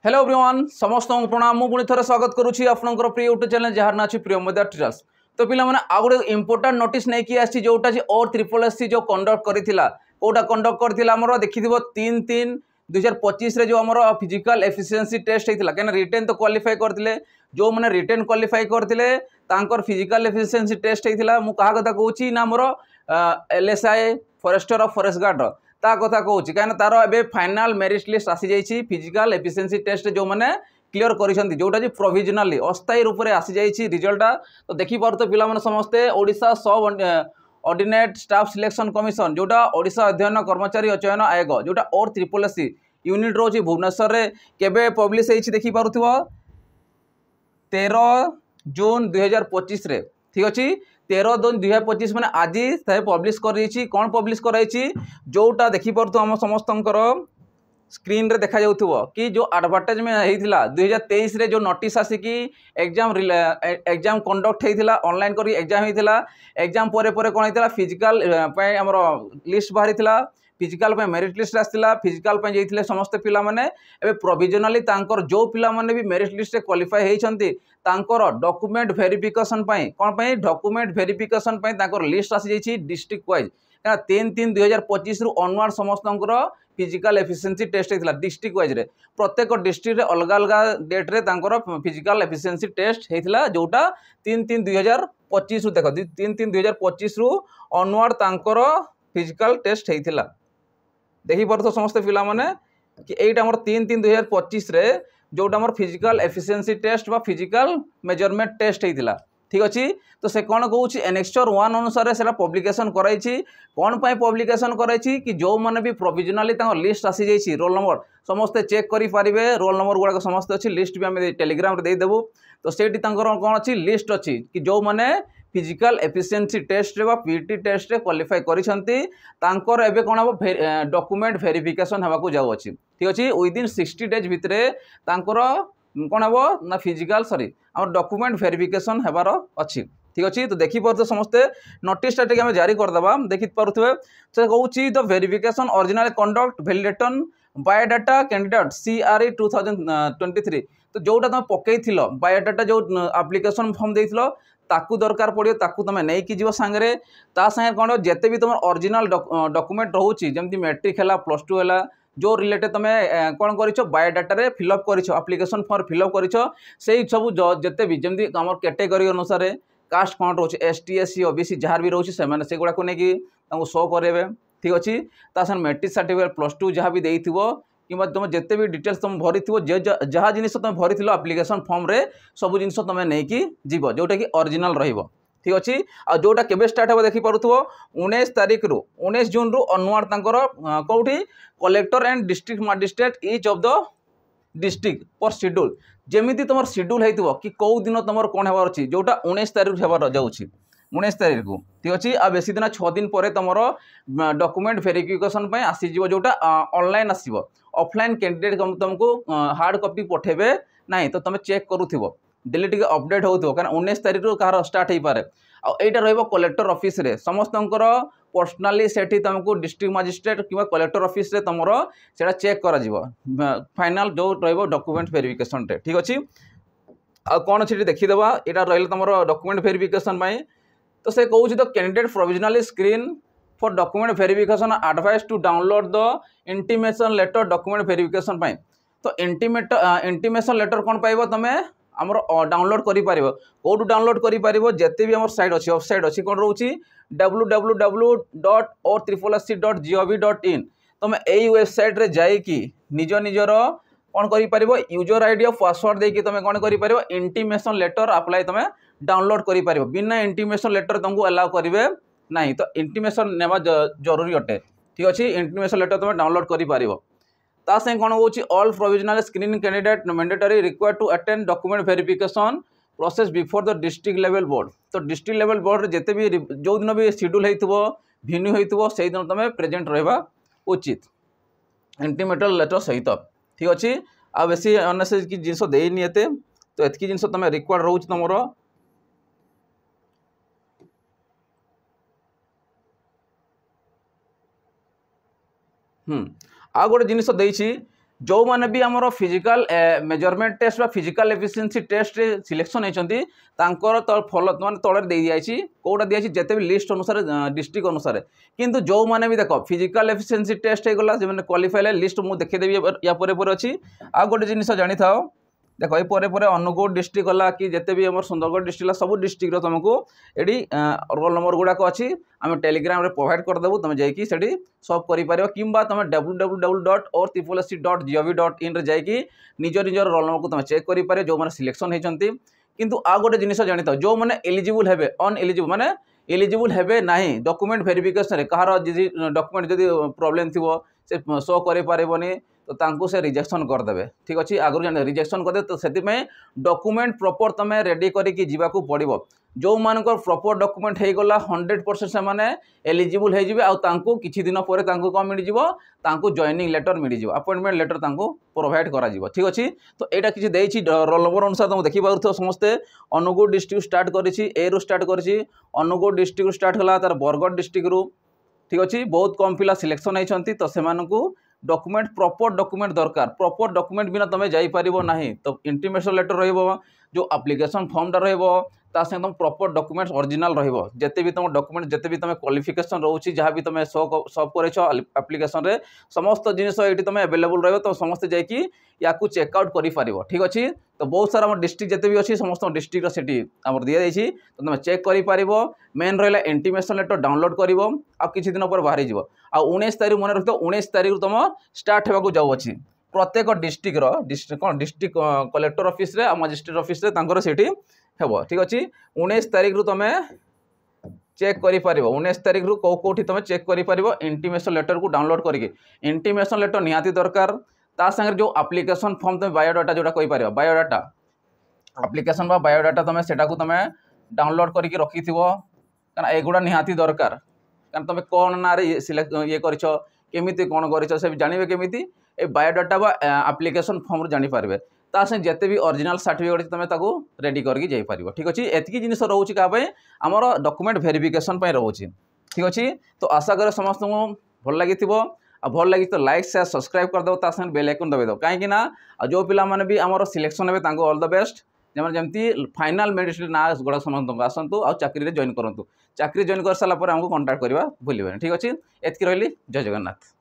Hello everyone समस्त प्रणाम मु पुणी थोड़े स्वागत करुच्ची आपनकर प्रिय यूट्यूब चैनल जार ना प्रिय मदर ट्यूटोरियल्स। तो पिला माने आ गोटे इंपोर्टेंट नोटिस नहीं कि आसी जोटा जी और ट्रिपल एस सी जो कंडक्ट करथिला कोटा कंडक्ट करथिला हमरो देखिथिबो 3/3/2025 रे जो हमरो फिजिकल एफिशिएंसी टेस्ट हेतिला केना रिटेन तो क्वालिफाई करथिले जो माने रिटेन क्वालिफाई करथिले तांकर फिजिकल एफिशिएंसी टेस्ट हेतिला मु कहा कथा कहूची ना हमरो LSI forester of forest guard ता कथा कहूँ कहीं तार ए फाइनाल मेरिट लिस्ट आसी जाइए फिजिकल एफिशिएंसी टेस्ट जो मैंने क्लियर कर जोटा जी प्रोविजनाली अस्थायी रूप से आसी जाइए रिजल्ट तो देखिपार तो पिला समस्ते ओडिशा सब ऑर्डिनेट स्टाफ सिलेक्शन कमिशन जोटा ओडिशा अध्ययन कर्मचारी चयन आयोग जोटा और ट्रिपल एस सी यूनिट रोचे भुवनेश्वर में केबे पब्लिश होती देखिपार 13 जून 2025 रे ठीक अच्छे 13 जून 2025 मैंने आज पब्लिश कर कौन पब्लिश कराई जोटा देखिपार आम समस्त स्क्रीन रे देखा जाउथुबो कि जो एडवर्टाइजमेंट होता 2023 रे जो नोटिस आसिकी एग्जाम कंडक्ट होता ऑनलाइन करी एग्जाम होता एग्जाम परे परे कौन होता फिजिकल आमर लिस्ट बाहरी फिजिकल मेरिट लिस्ट आसला फिजिकल जाइए समस्त पिला माने एबे प्रोविजनली तांकर जो पिला माने भी मेरिट लिस्ट रे क्वालिफाई होइछंती तांकर डॉक्यूमेंट वेरिफिकेशन कौन पाई डॉक्यूमेंट वेरिफिकेशन तांकर लिस्ट आसी जाइए डिस्ट्रिक्ट वाइज क्या 3/3/2025 रु ऑनवर्ड समस्त फिजिकल एफिशिएंसी टेस्ट होता डिस्ट्रिक्ट वाइज रे प्रत्येक डिस्ट्रिक्ट अलग अलग डेट रे तांकर फिजिकल एफिशिएंसी टेस्ट होता जोटा 3/3/2025 रु देख 3/3/2025 रु ऑनवर्ड तांकर फिजिकल टेस्ट होता देखिपार तो समस्त पिला माने कि एटा हमर 3/3/2025 रे जोटा हमर फिजिकल एफिशिएंसी टेस्ट बा फिजिकल मेजरमेंट टेस्ट होता ठीक अच्छे तो से कौन कौच एनेक्सचर 1 अनुसार से पब्लिकेशन कराई कौन पाई पब्लिकेशन कराई कि जो मैंने भी प्रोविजनली लिस्ट आसी जाइए रोल नंबर समस्ते चेक करेंगे रोल नंबर गुड़ाक समस्त अच्छी लिस्ट भी आम टेलीग्राम देदेबू तो सेठी कौन अच्छी लिस्ट अच्छी कि जो मैंने फिजिकल एफिशिएंसी टेस्ट रे पीटी टेस्ट रे क्वालिफाई करिसंती तांकर एबे कोन हम डॉक्यूमेंट वेरिफिकेशन होगा जाऊँगी ठीक अच्छे विदिन 60 डेज भितर तांकर कौन हम ना फिजिकल सॉरी आम डॉक्यूमेंट वेरिफिकेशन होबार अच्छी ठीक अच्छे तो देखिपारे समस्ते नोटिस आम जारी करदे देखिपे से कौन the verification original conduct validation biodata candidate CRE 2023 तो जोटा तुम पकई बायोडाटा जो एप्लिकेशन फॉर्म देइथिलो ताकू दरकार पड़ो ताकू तुम नहीं कि जीव सांगे ता सांगे कौन जिते भी तुम ओरिजिनल डॉक्यूमेंट रोचे जमी मैट्रिक है +2 है जो रिलेटेड तुम कौन कर बायोडाटा रे फिलअप कर एप्लिकेशन फॉर्म फिलअप कर सब जिते भी जमी आम कैटेगरी अनुसार कास्ट कौन रोचे ST SC OBC जहाँ भी रोचे से गुड़ाक नहीं शो करेंगे ठीक अच्छे तार मैट्रिक सर्टिफिकेट +2 जहाँ भी देइथिबो कि तुम जिते भी डिटेल्स तुम भरी जहाँ जिन तुम भरी एप्लिकेशन फॉर्म रे सब जिन तुम नहीं जीव जोटा कि ओरिजिनल रहिबो ठीक अच्छे आ जोटा केबे स्टार्ट हो देखिपारुथबो 19 तारीख रु 19 जून रु ऑनवर्ड तांकर कोठी collector and district magistrate each of the district पर शेड्यूल जेमिति तुम शेड्यूल होइथिबो कि कौ दिन तुम कौन होबार अछि जोटा 19 तारीख होबार जाउछि 19 तारीख को ठीक अच्छे आ बेसी दिन 6 दिन पर तुम डॉक्यूमेंट वेरिफिकेशन आसीज जोटा ऑनलाइन आसो ऑफलाइन कैंडिडेट तुमको हार्ड कॉपी पठेबे नहीं तो तुम चेक करूथबो डेली टिके अपडेट होथबो कारण 19 तारीख रु कहार स्टार्ट हो पारे आईटा रहिबो कलेक्टर ऑफिस रे समस्तंकर पर्सनाली सेठी तुमको डिस्ट्रिक्ट मजिस्ट्रेट कि कलेक्टर ऑफिस रे तुमरो सेटा चेक करा जिवो फाइनल जो रहिबो डॉक्यूमेंट वेरिफिकेशन रे ठीक अच्छे आ कौन अच्छे देखीदेवा यहाँ रही तुम डॉक्यूमेंट वेरिफिकेशन तो से कहूँ the candidate provisionally screen for document verification advice to download the intimation letter document verification तो इंटीमेशन लेटर कौन पाइब तुम आमर डाउनलोड कर कौटू डाउनलोड कर जिते भी आम साइट अच्छी वेबसाइट अच्छी कौन रोचे www.or3sc.gov.in तुम यही वेबसाइट रे जाइकी निज निजर कौन कर यूजर आईडी और पासवर्ड देकी तुम कौन कर इंटीमेशन लेटर अप्लाई तुम डाउनलोड कर बिना इंटीमेशन लेटर तुमको अलाउ करेंगे नहीं तो इंटीमेशन नेवा जरूरी अटे ठीक अच्छे इंटीमेशन लेटर तुम डाउनलोड कर कौन हो all provisional screening candidate mandatory require to attend document verification process before the district level board तो डिस्ट्रिक्ट लेवल बोर्ड रे जिते भी जो दिन भी शेड्यूल होइथिबो भिन्यू होइथिबो से दिन तुम प्रेजेंट रहिबा उचित इंटीमेटर लेटर सहित ठीक अच्छे आ बेसी अननेसेसरी की जिनस देनी एते तो एतकी जिनस तुम रिक्वायर्ड रोच तुमर आ गोटे जिनस देइछि जो माने भी हमरो फिजिकल मेजरमेंट टेस्ट बा फिजिकल एफिशिएंसी टेस्ट रे सिलेक्शन हेचंती तांकर तो फॉलो माने तळे दे दियाछि कोडा दियाछि जते भी लिस्ट अनुसार डिस्ट्रिक्ट अनुसार किंतु जो माने भी देखो फिजिकल एफिशिएंसी टेस्ट हे गला जे माने क्वालिफाई लिस्ट मु देखि देबी या परे अछि आ गोटे जिनिस जानि थाओ देखो ये परे अनुगुल डिस्ट्रिक्ट गला कि जिते भी आम सुंदरगढ़ डिस्ट्रिक्ट सब डिस्ट्रिक्ट तुमको ये रोल नंबर गुड़ाक अच्छी आम टेलीग्राम रे प्रोवाइड करदेबू तुम जाकि सब कर कि तुम www.orthipolsc.gov.in रे जाकि निज निजर रोल नंबर को तुम चेक कर जो मैंने सिलेक्शन होती किंतु आ गोटे जिनिस जानी था जो मैंने एलिजिबल हेबे अनएलिजिबल माने एलिजिबल हेबे नाही डॉक्यूमेंट वेरिफिकेशन कहार डॉक्यूमेंट जदि प्रॉब्लम थी से शो कर पारबनी तो तांको से रिजेक्शन करदे ठीक अच्छे आगु जान रिजेक्शन करदे तो से डॉक्यूमेंट प्रॉपर तुम रेडी करके जीवाकू पड़ो जो मान प्रॉपर डॉक्यूमेंट हो गला 100% से माने एलिजिबल हो किछि दिन पर कौन मिल जाव जॉइनिंग लेटर मिल जाव अपॉइंटमेंट लेटर प्रोवाइड करा ठीक अच्छे तो यहाँ किसी देछि रोल नंबर अनुसार तुम देखि पारुथो समस्ते अनुगुल डिस्ट्रिक्ट स्टार्ट करिछि ए रु स्टार्ट करिछि अनुगुल डिस्ट्रिक्ट स्टार्ट कला तार बरगढ़ डिस्ट्रिक्ट रु ठीक अच्छे बहुत कम पिला सिलेक्शन होती तो से डॉक्यूमेंट प्रॉपर डॉक्यूमेंट दरकार प्रॉपर डॉक्यूमेंट बिना तुम जापर ना तो इंटीमेशन लेटर रो एप्लिकेशन फॉर्मटा ता संगे तुम प्रॉपर डॉक्यूमेंट्स ओरिजिनल जिते भी तुम डॉक्यूमेंट जिते भी तुम क्वालिफिकेशन रोची जहाँ भी तुम सब कर एप्लिकेशन रे समस्त जिनिस ये तुम अवेलेबल रही तो समस्ते जाकि या चेकआउट कर ठीक अच्छे तो बहुत सारा डिस्ट्रिक्ट जिते भी अच्छी समस्त डिस्ट्रिक्ट से दी जाइए तो तुम चेक कर मेन रहा इंटीमेशन लेटर डाउनलोड कर किसी दिन पर बाहरी जीव आ 19 तारीख मन रखिथ 19 तारीख तुम स्टार्ट होगा जाऊँगी प्रत्येक डिस्ट्रिक्ट डिस्ट्रिक्ट कलेक्टर ऑफिस रे मजिस्ट्रेट ऑफिस रे तांकर सेठी हेबो ठीक अच्छे 19 तारीख रु तुम चेक कर 19 तारीख रु कौटी तुम चेक कर इंटीमेशन लेटर को डाउनलोड करके इंटीमेशन लेटर निहाती दरकार ता संगे जो एप्लिकेशन फॉर्म तुम बायोडाटा जोटा कहि पारिबो बायोडाटा एप्लिकेशन बा बायोडाटा तुम सेटा को तुम डाउनलोड करके रखी थो कारण एगुड़ा निहाती दरकार कारण तुम कौन ना सिलेक्ट ये करमिति कौन कर जानवे केमी ए बायोडाटा बा एप्लिकेशन फॉर्म जानीपारे ता संगे जिते भी ओरिजिनल सर्टिफिकेट तुम रेडी करके जापर ठीक अच्छे एतिकी जिनिस रोचे क्या आमर डॉक्यूमेंट वेरिफिकेशन रोचे ठीक अच्छे तो आशा करे समस्त भल लगी भल लगी तो लाइक शेयर सब्सक्राइब करदेव ता संगे बेल आइकन दबाई दो कहीं जो पिला माने भी आमर सिलेक्शन हे ऑल द बेस्ट जमी फाइनाल मेरिट ना गुड़ा समस्त आसतु आ चाकरी जॉइन करूँ चाकरी जॉइन कर सारापर आमको कंटाक्ट करवा भूलें ठीक अच्छे एतकी रही जय जगन्नाथ।